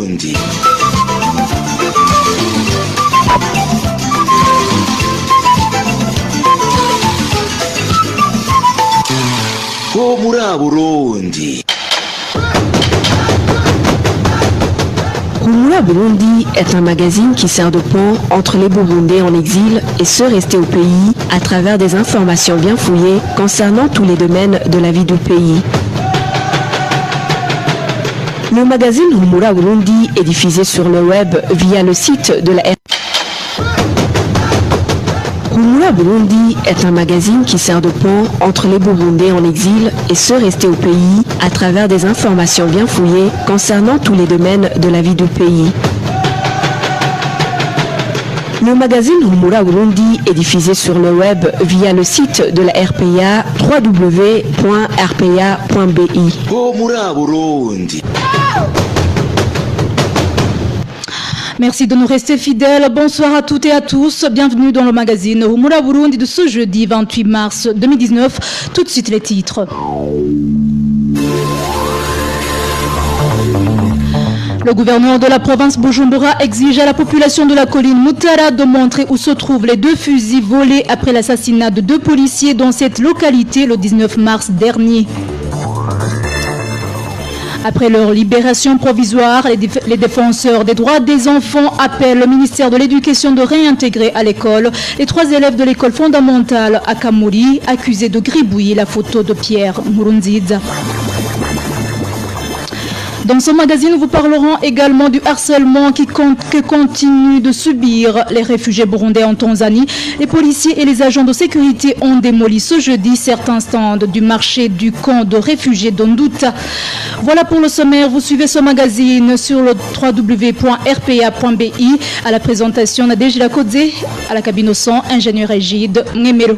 Burundi. Humura Burundi. Humura Burundi est un magazine qui sert de pont entre les Burundais en exil et ceux restés au pays à travers des informations bien fouillées concernant tous les domaines de la vie du pays. Le magazine Humura Burundi est diffusé sur le web via le site de la Humura Burundi est un magazine qui sert de pont entre les Burundais en exil et ceux restés au pays à travers des informations bien fouillées concernant tous les domaines de la vie du pays. Le magazine Humura Burundi est diffusé sur le web via le site de la RPA www.rpa.bi. Humura Burundi. Merci de nous rester fidèles. Bonsoir à toutes et à tous. Bienvenue dans le magazine Humura Burundi de ce jeudi 28 mars 2019. Tout de suite les titres. Le gouverneur de la province Bujumbura exige à la population de la colline Mutara de montrer où se trouvent les 2 fusils volés après l'assassinat de 2 policiers dans cette localité le 19 mars dernier. Après leur libération provisoire, les défenseurs des droits des enfants appellent le ministère de l'Éducation de réintégrer à l'école les 3 élèves de l'école fondamentale à Kamuri, accusés de gribouiller la photo de Pierre Nkurunziza. Dans ce magazine, nous vous parlerons également du harcèlement que continuent de subir les réfugiés burundais en Tanzanie. Les policiers et les agents de sécurité ont démoli ce jeudi certains stands du marché du camp de réfugiés d'Onduta. Voilà pour le sommaire. Vous suivez ce magazine sur le www.rpa.bi. À la présentation, Nadège Lakodze, à la cabine au son, ingénieur Égide Ngemero.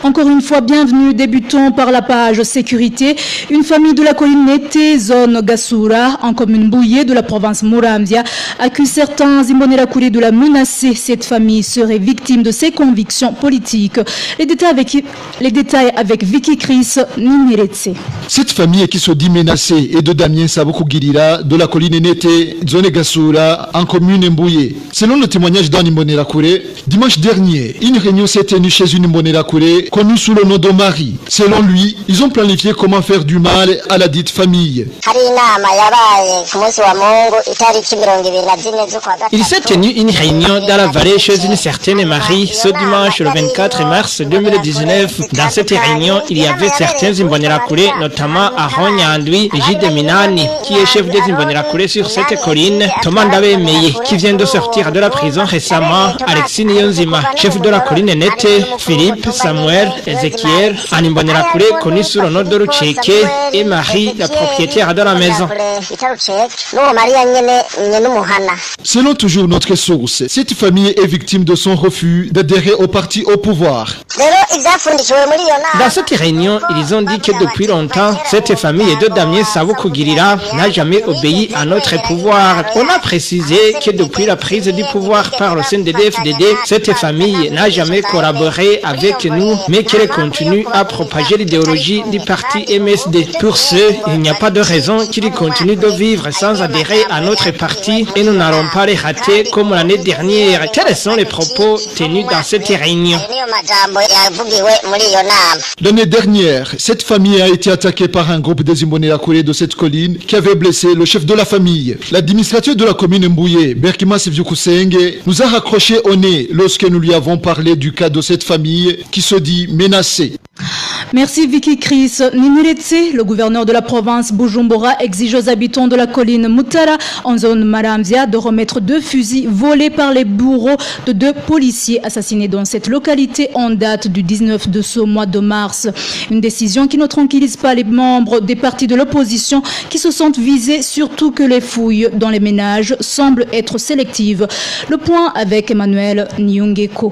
Encore une fois, bienvenue. Débutons par la page sécurité. Une famille de la colline Nete, zone Gasura, en commune Bouillé de la province Muramvya, accuse certains Imbonerakure de la menacer. Cette famille serait victime de ses convictions politiques. Les détails avec Vicky Chris Nimiretse. Cette famille qui se dit menacée est de Damien Sabokugirira de la colline Nete, zone Gasura, en commune Mbouillé. Selon le témoignage d'un Imbonerakure, dimanche dernier, une réunion s'est tenue chez une Imbonerakure connu sous le nom de Marie. Selon lui, ils ont planifié comment faire du mal à la dite famille. Il s'est tenu une réunion dans la vallée chez une certaine Marie ce dimanche le 24 mars 2019. Dans cette réunion, il y avait certains Imbonerakure, notamment Aaron Yandwi, Gide Minani, qui est chef des Imbonerakure sur cette colline, Thomas Ndabemeye, qui vient de sortir de la prison récemment, Alexis Nyonzima, chef de la colline Nete, Philippe, Samuel, Ezekiel, un Imbonerakure connu sous le nom de Rucheke, et Marie, la propriétaire de la maison. Selon toujours notre source, cette famille est victime de son refus d'adhérer au parti au pouvoir. Dans cette réunion, ils ont dit que depuis longtemps, cette famille de Damien Sabokugirira n'a jamais obéi à notre pouvoir. On a précisé que depuis la prise du pouvoir par le CNDD-FDD, cette famille n'a jamais collaboré avec nous, mais qu'elle continue à propager l'idéologie du parti MSD. Pour ce, il n'y a pas de raison qu'ils continuent de vivre sans adhérer à notre parti et nous n'allons pas les rater comme l'année dernière. Quels sont les propos tenus dans cette réunion? L'année dernière, cette famille a été attaquée par un groupe des Imbonerakure de cette colline qui avait blessé le chef de la famille. L'administrateur de la commune Mbouye, Berkimas Vyukusenge, nous a raccroché au nez lorsque nous lui avons parlé du cas de cette famille qui se dit menacée. Merci Vicky Chris Nimiretse. Le gouverneur de la province Bujumbura exige aux habitants de la colline Mutara en zone Muramvya de remettre 2 fusils volés par les bourreaux de 2 policiers assassinés dans cette localité en date du 19 de ce mois de mars. Une décision qui ne tranquillise pas les membres des partis de l'opposition qui se sentent visés, surtout que les fouilles dans les ménages semblent être sélectives. Le point avec Emmanuel Nyungeko.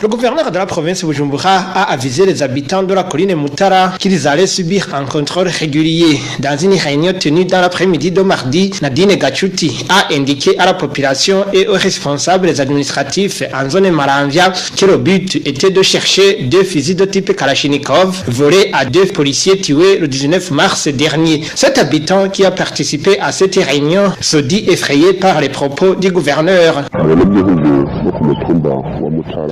Le gouverneur de la province de Bujumbura a avisé les habitants de la colline Mutara qu'ils allaient subir un contrôle régulier. Dans une réunion tenue dans l'après-midi de mardi, Nadine Gachuti a indiqué à la population et aux responsables administratifs en zone Maramvia que le but était de chercher 2 fusils de type Kalachnikov volés à 2 policiers tués le 19 mars dernier. Cet habitant qui a participé à cette réunion se dit effrayé par les propos du gouverneur.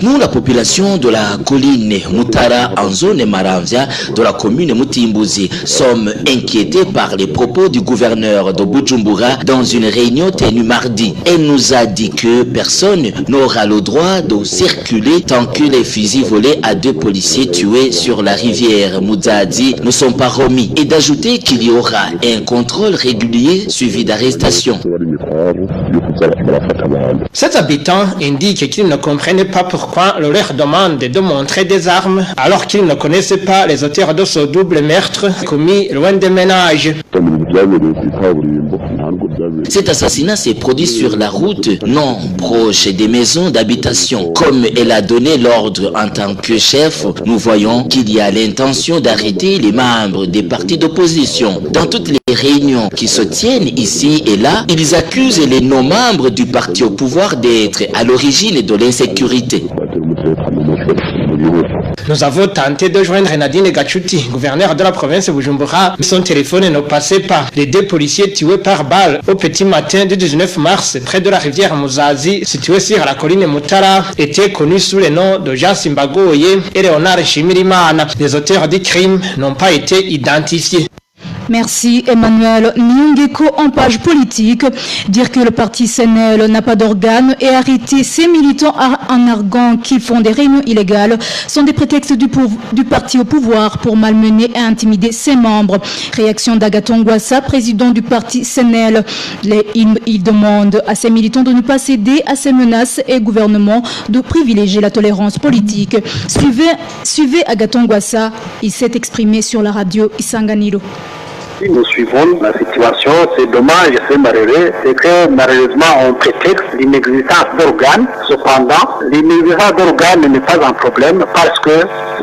Nous, la population de la colline Mutara en zone Maramvia de la commune Mutimbuzi, sommes inquiétés par les propos du gouverneur de Bujumbura dans une réunion tenue mardi. Elle nous a dit que personne n'aura le droit de circuler tant que les fusils volés à 2 policiers tués sur la rivière Muzadi ne sont pas remis, et d'ajouter qu'il y aura un contrôle régulier suivi d'arrestation. Cet habitant indique qu'ils ne comprenaient pas pourquoi on leur demande de montrer des armes alors qu'ils ne connaissaient pas les auteurs de ce double meurtre commis loin des ménages. Cet assassinat s'est produit sur la route non proche des maisons d'habitation. Comme elle a donné l'ordre en tant que chef, nous voyons qu'il y a l'intention d'arrêter les membres des partis d'opposition. Dans toutes les réunions qui se tiennent ici et là, ils accusent les non-membres du parti au pouvoir d'être à l'origine de l'insécurité. Nous avons tenté de joindre Nadine Gachuti, gouverneur de la province de Bujumbura. Son téléphone ne passait pas. Les 2 policiers tués par balle au petit matin du 19 mars près de la rivière Muzazi, située sur la colline Mutara, étaient connus sous les noms de Jean Simbagoye et Léonard Shimirimana. Les auteurs du crime n'ont pas été identifiés. Merci Emmanuel Nyongeko. En page politique, dire que le parti CNL n'a pas d'organe et arrêter ces militants en argant qui font des réunions illégales sont des prétextes du parti au pouvoir pour malmener et intimider ses membres. Réaction d'Agathon Rwasa, président du parti CNL. Il demande à ses militants de ne pas céder à ces menaces et au gouvernement de privilégier la tolérance politique. Suivez Agathon Rwasa, il s'est exprimé sur la radio Isanganiro. Nous suivons la situation, c'est dommage et c'est malheureux, c'est que malheureusement on prétexte l'inexistence d'organes. Cependant, l'inexistence d'organes n'est pas un problème parce que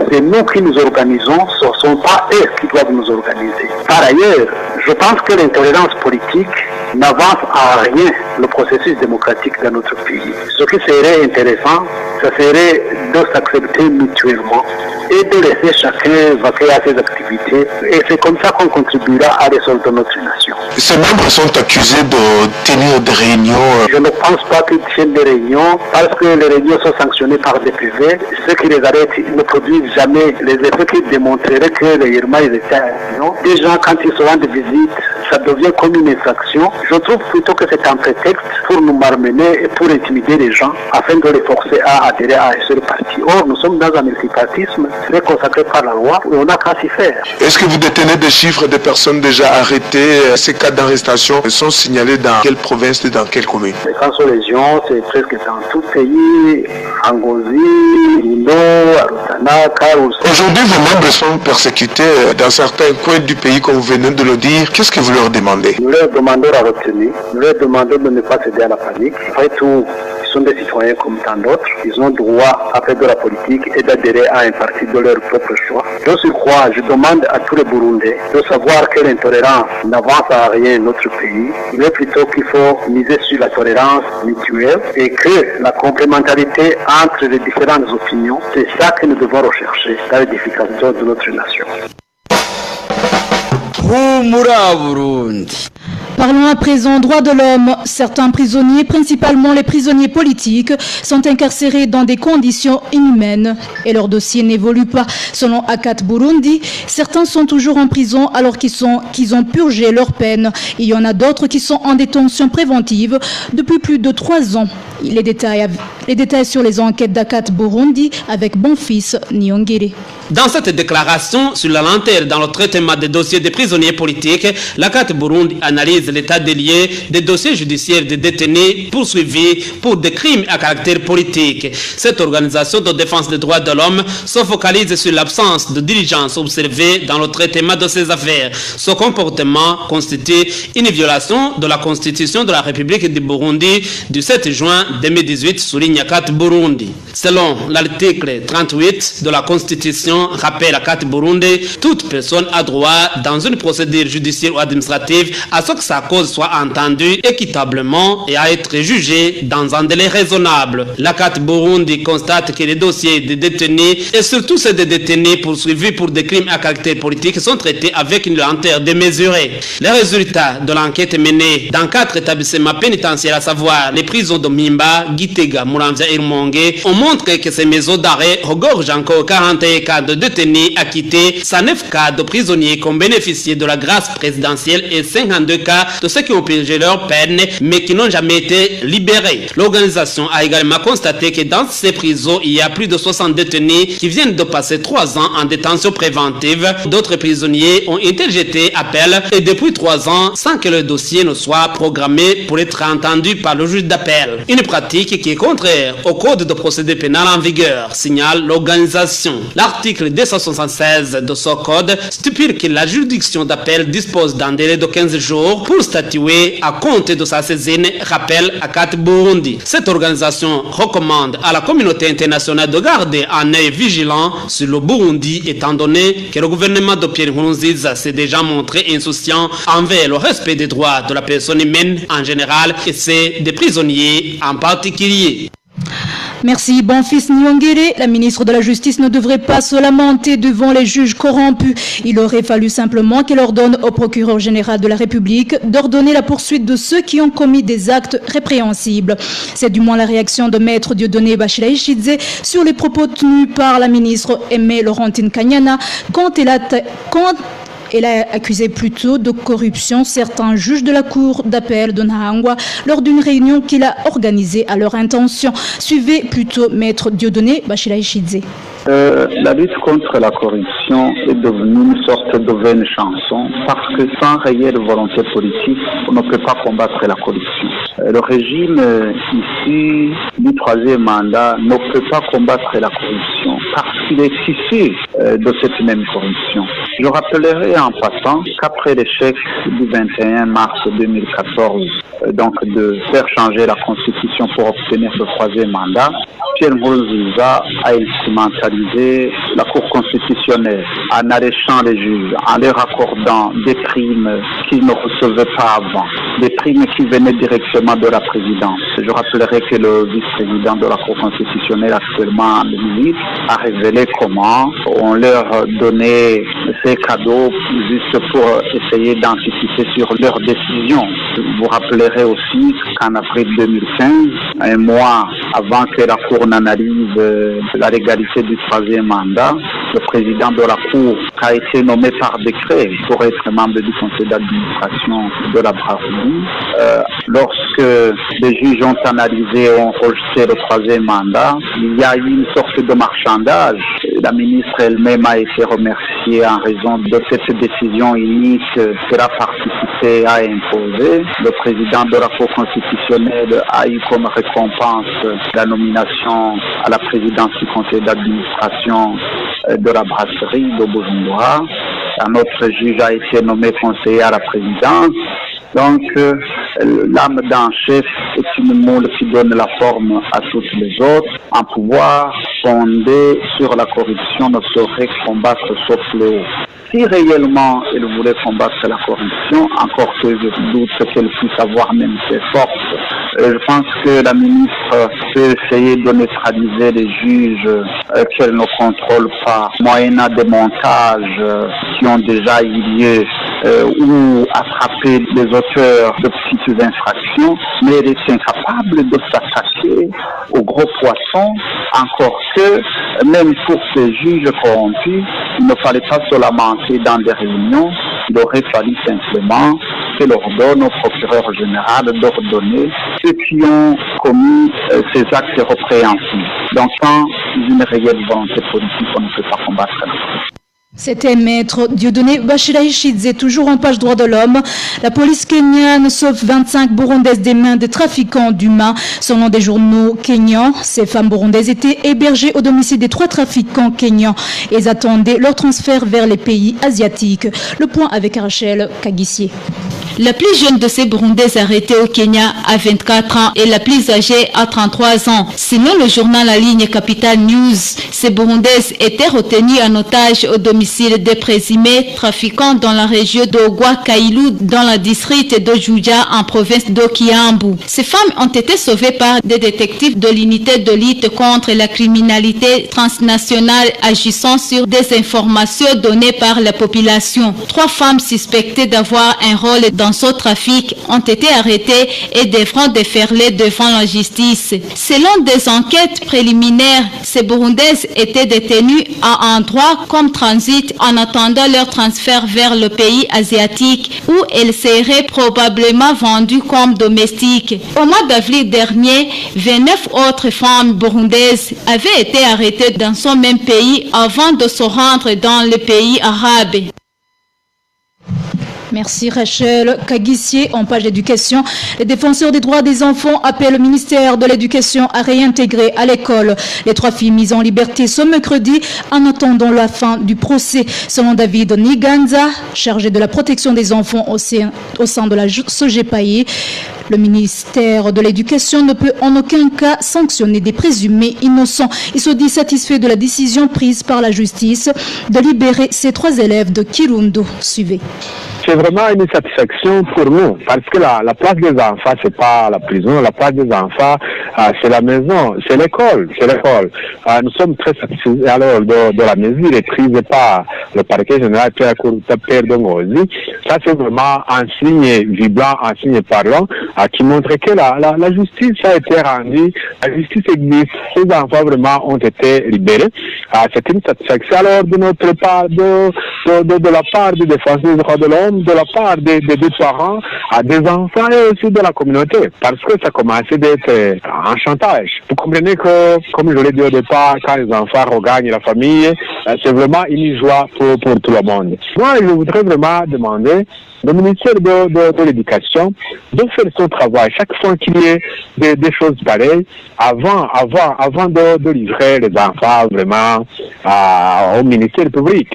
c'est nous qui nous organisons, ce ne sont pas eux qui doivent nous organiser. Par ailleurs, je pense que l'intolérance politique n'avance à rien le processus démocratique dans notre pays. Ce qui serait intéressant, ce serait de s'accepter mutuellement et de laisser chacun vaquer à ses activités. Et c'est comme ça qu'on contribuera à résoudre notre nation. Ces membres sont accusés de tenir des réunions. Je ne pense pas qu'ils tiennent des réunions parce que les réunions sont sanctionnées par des PV. Ceux qui les arrêtent ne produisent jamais les effets qui démontreraient que les Irma étaient à réunion. Des gens, quand ils se rendent visite, ça devient comme une infraction. Je trouve plutôt que c'est un prétexte pour nous malmener et pour intimider les gens afin de les forcer à adhérer à un seul parti. Or, nous sommes dans un multipartisme très consacré par la loi et on n'a qu'à s'y faire. Est-ce que vous détenez des chiffres de personnes déjà arrêtées? Ces cas d'arrestation sont signalés dans quelle province et dans quelle commune? Les cas sur région, c'est presque dans tout le pays, Angozi, Lino, Arutana, Karoussa. Aujourd'hui, vos membres sont persécutés dans certains coins du pays, comme vous venez de le dire. Qu'est-ce que vous leur demandez? Nous leur demandons la retenue, nous leur demandons de ne pas céder à la panique. Après tout, ils sont des citoyens comme tant d'autres. Ils ont droit à faire de la politique et d'adhérer à un parti de leur propre choix. De surcroît, je demande à tous les Burundais de savoir que l'intolérance n'avance à rien dans notre pays, mais plutôt qu'il faut miser sur la tolérance mutuelle et que la complémentarité entre les différentes opinions, c'est ça que nous devons rechercher dans l'édification de notre nation. Parlons à présent droits de l'homme. Certains prisonniers, principalement les prisonniers politiques, sont incarcérés dans des conditions inhumaines et leur dossier n'évolue pas. Selon Akat Burundi, certains sont toujours en prison alors qu'ils ont purgé leur peine. Il y en a d'autres qui sont en détention préventive depuis plus de 3 ans. Les détails sur les enquêtes d'Akat Burundi avec Bonfils Nyongere. Dans cette déclaration sur la lenteur dans le traitement des dossiers des prisonniers politiques, l'Akat Burundi analyse organise l'état des lieux des dossiers judiciaires des détenus poursuivis pour des crimes à caractère politique. Cette organisation de défense des droits de l'homme se focalise sur l'absence de diligence observée dans le traitement de ces affaires. Ce comportement constitue une violation de la Constitution de la République du Burundi du 7 juin 2018, souligne Akat Burundi. Selon l'article 38 de la Constitution, rappelle Akat Burundi, toute personne a droit dans une procédure judiciaire ou administrative à ce que sa cause soit entendue équitablement et à être jugée dans un délai raisonnable. L'Akat Burundi constate que les dossiers des détenus et surtout ceux des détenus poursuivis pour des crimes à caractère politique sont traités avec une lenteur démesurée. Les résultats de l'enquête menée dans 4 établissements pénitentiaires, à savoir les prisons de Mimba, Gitega, Muramvya et Rumonge, ont montré que ces maisons d'arrêt regorgent encore 41 cas de détenus acquittés, 109 cas de prisonniers qui ont bénéficié de la grâce présidentielle et 52 cas de ceux qui ont purgé leur peine mais qui n'ont jamais été libérés. L'organisation a également constaté que dans ces prisons, il y a plus de 60 détenus qui viennent de passer 3 ans en détention préventive. D'autres prisonniers ont interjeté appel et depuis 3 ans sans que le dossier ne soit programmé pour être entendu par le juge d'appel. Une pratique qui est contraire au code de procédure pénal en vigueur, signale l'organisation. L'article 276 de ce code stipule que la juridiction d'appel dispose d'un délai de 15 jours pour statuer à compte de sa saisine, rappelle Akat Burundi. Cette organisation recommande à la communauté internationale de garder un œil vigilant sur le Burundi, étant donné que le gouvernement de Pierre Nkurunziza s'est déjà montré insouciant envers le respect des droits de la personne humaine en général et c'est des prisonniers en particulier. Merci Bonfils Nyongere. La ministre de la Justice ne devrait pas se lamenter devant les juges corrompus. Il aurait fallu simplement qu'elle ordonne au procureur général de la République d'ordonner la poursuite de ceux qui ont commis des actes répréhensibles. C'est du moins la réaction de Maître Dieudonné Bachila Ishidze sur les propos tenus par la ministre Aimée Laurentine Kanyana quand elle a accusé plutôt de corruption certains juges de la cour d'appel de Nahangwa lors d'une réunion qu'il a organisée à leur intention. Suivez plutôt Maître Dieudonné Bachila Ishidze. La lutte contre la corruption est devenue une sorte de vaine chanson parce que sans réelle volonté politique, on ne peut pas combattre la corruption. Le régime issu du 3e mandat ne peut pas combattre la corruption parce qu'il est issu de cette même corruption. Je rappellerai en passant qu'après l'échec du 21 mars 2014, donc de faire changer la constitution pour obtenir ce 3e mandat, Pierre Nkurunziza a instrumentalisé la Cour constitutionnelle en alléchant les juges, en leur accordant des primes qu'ils ne recevaient pas avant, des primes qui venaient directement de la présidence. Je rappellerai que le vice-président de la Cour constitutionnelle actuellement en exil a révélé comment on leur donnait ces cadeaux juste pour essayer d'anticiper sur leurs décisions. Vous rappellerez aussi qu'en avril 2015, un mois avant que la Cour n'analyse la légalité du 3e mandat, le président de la Cour a été nommé par décret pour être membre du conseil d'administration de la Brasserie. Lorsque les juges ont analysé et ont rejeté le 3e mandat, il y a eu une sorte de marchandage. La ministre elle-même a été remerciée en raison de cette décision unique qu'elle a participé à imposer. Le président de la Cour constitutionnelle a eu comme récompense la nomination à la présidence du conseil d'administration de la brasserie de Bujumbura. Un autre juge a été nommé conseiller à la présidence. Donc, l'âme d'un chef est une moule qui donne la forme à toutes les autres. Un pouvoir fondé sur la corruption ne saurait combattre ce fléau. Si réellement elle voulait combattre la corruption, encore que je doute qu'elle puisse avoir même ses forces, je pense que la ministre peut essayer de neutraliser les juges qu'elle ne contrôle pas, moyennant des montages qui ont déjà eu lieu ou attraper les auteurs de petites infractions, mais elle est incapable de s'attaquer aux gros poissons, encore que même pour ces juges corrompus, il ne fallait pas se lamenter dans des réunions, il aurait fallu simplement qu'elle ordonne au procureur général d'ordonner ceux qui ont commis ces actes répréhensibles. Donc sans une réelle volonté politique, on ne peut pas combattre la corruption. C'était maître Dieudonné Bachiraïchidze, toujours en page droit de l'homme. La police kenyane sauve 25 Burundaises des mains des trafiquants d'humains. Selon des journaux kenyans, ces femmes burundaises étaient hébergées au domicile des 3 trafiquants kenyans. Elles attendaient leur transfert vers les pays asiatiques. Le point avec Rachel Kagissier. La plus jeune de ces Burundaises arrêtées au Kenya a 24 ans et la plus âgée a 33 ans. Selon le journal La Ligne Capital News, ces Burundaises étaient retenues en otage au domicile des présumés trafiquants dans la région d'Ogwa-Kailu, dans le district d'Ojuja, en province d'Okiambu. Ces femmes ont été sauvées par des détectives de l'unité de lutte contre la criminalité transnationale agissant sur des informations données par la population. 3 femmes suspectées d'avoir un rôle dans ce trafic ont été arrêtées et devront déferler devant la justice. Selon des enquêtes préliminaires, ces Burundaises étaient détenues à un endroit comme transit en attendant leur transfert vers le pays asiatique où elles seraient probablement vendues comme domestiques. Au mois d'avril dernier, 29 autres femmes burundaises avaient été arrêtées dans ce même pays avant de se rendre dans le pays arabe. Merci Rachel Kagissier. En page d'éducation, les défenseurs des droits des enfants appellent le ministère de l'Éducation à réintégrer à l'école les 3 filles mises en liberté ce mercredi en attendant la fin du procès. Selon David Niganza, chargé de la protection des enfants au sein de la SOGEPAI, le ministère de l'Éducation ne peut en aucun cas sanctionner des présumés innocents. Il se dit satisfait de la décision prise par la justice de libérer ces 3 élèves de Kirundo. Suivez. C'est vraiment une satisfaction pour nous, parce que la place des enfants, c'est pas la prison, la place des enfants, c'est la maison, c'est l'école, nous sommes très satisfaits alors de la mesure prise par le parquet général Pierre Dongozi. Ça, c'est vraiment un signe vibrant, un signe parlant, qui montre que la justice a été rendue, la justice existe, ces enfants vraiment ont été libérés. C'est une satisfaction alors de notre part, de la part des défenseurs des droits de l'homme, de la part des 2 parents, des enfants et aussi de la communauté, parce que ça commençait d'être un chantage. Vous comprenez que, comme je l'ai dit au départ, quand les enfants regagnent la famille, c'est vraiment une joie pour tout le monde. Moi, je voudrais vraiment demander le ministère de l'Éducation de faire son travail. Chaque fois qu'il y ait des choses pareilles, avant de livrer les enfants vraiment au ministère public.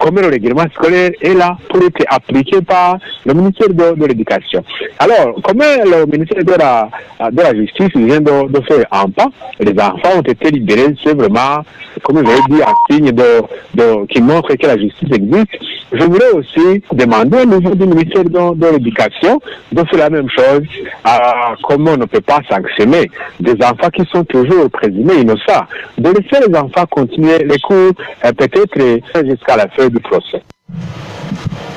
Comme le règlement scolaire est là pour être appliqué par le ministère de l'Éducation. Alors, comme le ministère de la Justice vient de faire un pas, les enfants ont été libérés, c'est vraiment, comme je l'ai dit, un signe qui montre que la justice existe. Je voudrais aussi demander au niveau du ministère de l'Éducation de faire la même chose. Comme on ne peut pas sanctionner des enfants qui sont toujours présumés innocents, de laisser les enfants continuer les cours, peut-être jusqu'à la fin du procès.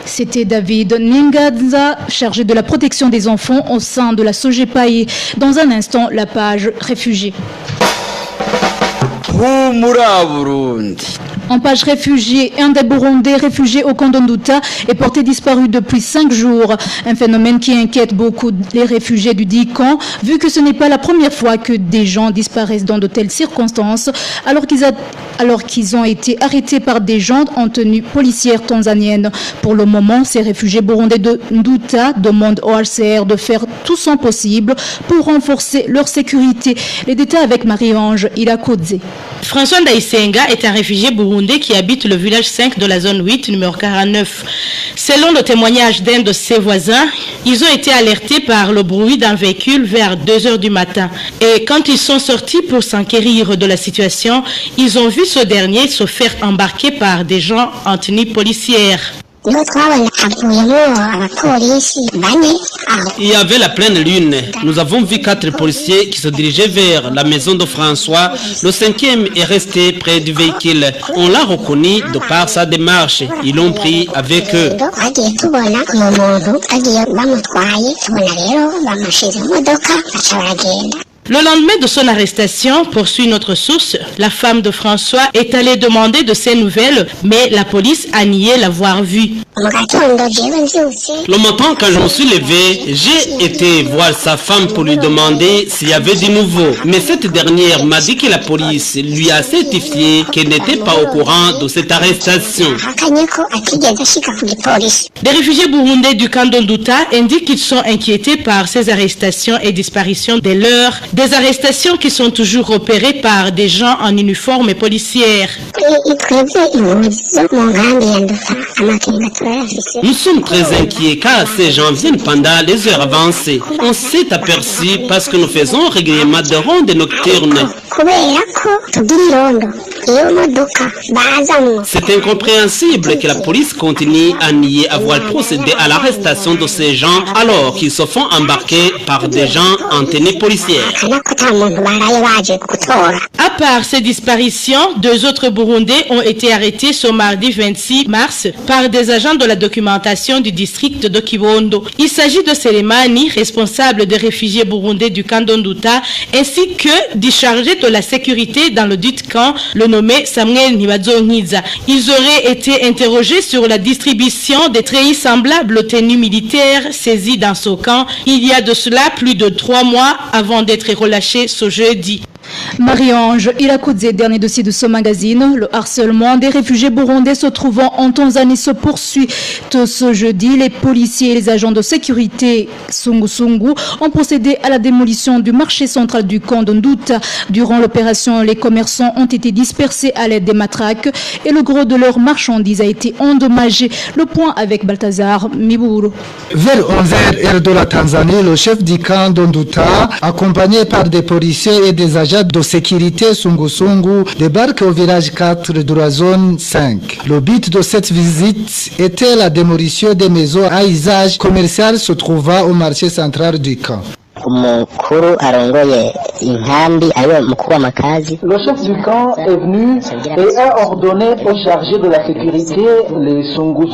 C'était David Ningadza, chargé de la protection des enfants au sein de la SOGEPAI. Dans un instant, la page réfugiés. En page réfugiés, un des Burundais réfugiés au camp d'Onduta est porté disparu depuis 5 jours. Un phénomène qui inquiète beaucoup les réfugiés du dit camp, vu que ce n'est pas la première fois que des gens disparaissent dans de telles circonstances, alors qu'ils ont été arrêtés par des gens en tenue policière tanzanienne. Pour le moment, ces réfugiés burundais de Nduta demandent au HCR de faire tout son possible pour renforcer leur sécurité. Les détails avec Marie-Ange Irakodze. François Ndaïsenga est un réfugié burundais qui habite le village 5 de la zone 8, numéro 49. Selon le témoignage d'un de ses voisins, ils ont été alertés par le bruit d'un véhicule vers 2 heures du matin. Et quand ils sont sortis pour s'enquérir de la situation, ils ont vu ce dernier se faire embarquer par des gens en tenue policière. Il y avait la pleine lune. Nous avons vu 4 policiers qui se dirigeaient vers la maison de François. Le 5e est resté près du véhicule. On l'a reconnu de par sa démarche. Ils l'ont pris avec eux. Le lendemain de son arrestation, poursuit notre source, la femme de François est allée demander de ses nouvelles, mais la police a nié l'avoir vu. Le matin, quand je me suis levé, j'ai été voir sa femme pour lui demander s'il y avait du nouveau. Mais cette dernière m'a dit que la police lui a certifié qu'elle n'était pas au courant de cette arrestation. Des réfugiés burundais du camp d'Onduta indiquent qu'ils sont inquiétés par ces arrestations et disparitions des leurs. Des arrestations qui sont toujours opérées par des gens en uniforme policière. Nous sommes très inquiets car ces gens viennent pendant les heures avancées. On s'est aperçu parce que nous faisons régulièrement des rondes nocturnes. C'est incompréhensible que la police continue à nier avoir procédé à l'arrestation de ces gens alors qu'ils se font embarquer par des gens en tenue policière. À part ces disparitions, 2 autres Burundais ont été arrêtés ce mardi 26 mars par des agents de la documentation du district de Kibondo. Il s'agit de Selemani, responsable des réfugiés burundais du camp d'Onduta, ainsi que du chargé de la sécurité dans le dit camp, le nommé Samuel Nibadzongiza. Ils auraient été interrogés sur la distribution des treillis semblables aux tenues militaires saisies dans ce camp il y a de cela plus de 3 mois avant d'être relâchés ce jeudi. Marie-Ange Irakudze, dernier dossier de ce magazine. Le harcèlement des réfugiés burundais se trouvant en Tanzanie se poursuit ce jeudi. Les policiers et les agents de sécurité Sungu ont procédé à la démolition du marché central du camp d'Onduta. Durant l'opération, les commerçants ont été dispersés à l'aide des matraques et le gros de leurs marchandises a été endommagé. Le point avec Balthazar Miburu. Vers 11h, heure de la Tanzanie, le chef du camp d'Onduta, accompagné par des policiers et des agents de sécurité Sungu débarque au village 4 de la zone 5. Le but de cette visite était la démolition des maisons à usage commercial se trouvant au marché central du camp. Le chef du camp est venu et a ordonné aux chargés de la sécurité, les Sungu,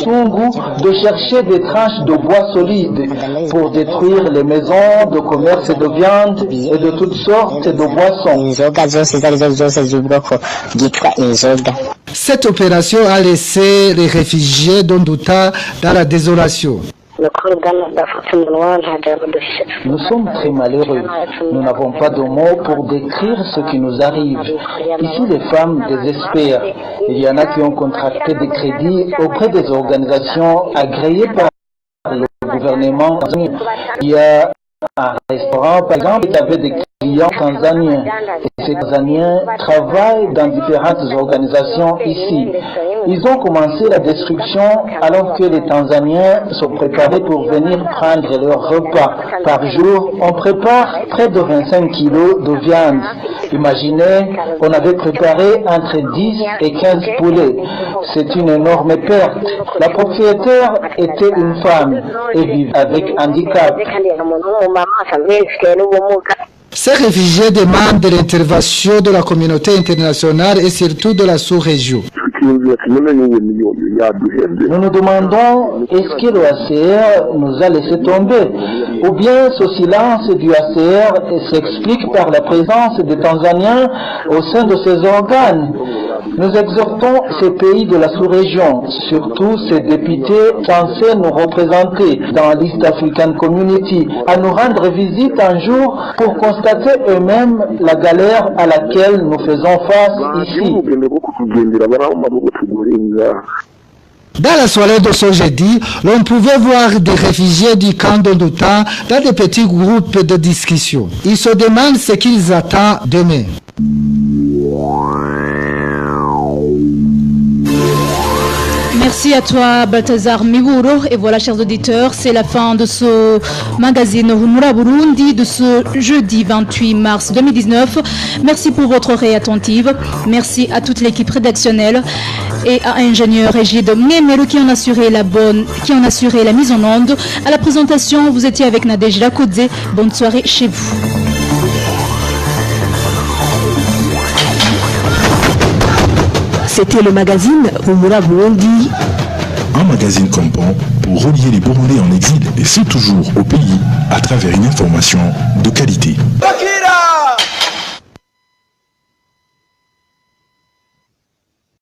de chercher des tranches de bois solides pour détruire les maisons de commerce de viande et de toutes sortes de boissons. Cette opération a laissé les réfugiés d'Onduta dans la désolation. Nous sommes très malheureux. Nous n'avons pas de mots pour décrire ce qui nous arrive. Ici, les femmes désespèrent. Il y en a qui ont contracté des crédits auprès des organisations agréées par le gouvernement. Il y a un restaurant, par exemple, qui avait des clients tanzaniens. Et ces Tanzaniens travaillent dans différentes organisations ici. Ils ont commencé la destruction alors que les Tanzaniens se préparaient pour venir prendre leur repas. Par jour, on prépare près de 25 kilos de viande. Imaginez, on avait préparé entre 10 et 15 poulets. C'est une énorme perte. La propriétaire était une femme et vivait avec handicap. Ces réfugiés demandent de l'intervention de la communauté internationale et surtout de la sous-région. Nous nous demandons, est-ce que le ACR nous a laissé tomber? Ou bien ce silence du ACR s'explique par la présence des Tanzaniens au sein de ces organes? Nous exhortons ces pays de la sous-région, surtout ces députés censés nous représenter dans l'East African Community, à nous rendre visite un jour pour constater eux-mêmes la galère à laquelle nous faisons face ici. Dans la soirée de ce jeudi, l'on pouvait voir des réfugiés du camp d'Onduta dans des petits groupes de discussion. Ils se demandent ce qu'ils attendent demain. Merci à toi Balthazar Miburo. Et voilà, chers auditeurs, c'est la fin de ce magazine Humura Burundi de ce jeudi 28 mars 2019. Merci pour votre oreille attentive. Merci à toute l'équipe rédactionnelle et à ingénieur Régide Mnemero qui en assurait la mise en onde. À la présentation, vous étiez avec Nadège Lakodze. Bonne soirée chez vous. C'était le magazine Humura Burundi. Un magazine comprend pour relier les Burundais en exil et c'est toujours au pays à travers une information de qualité.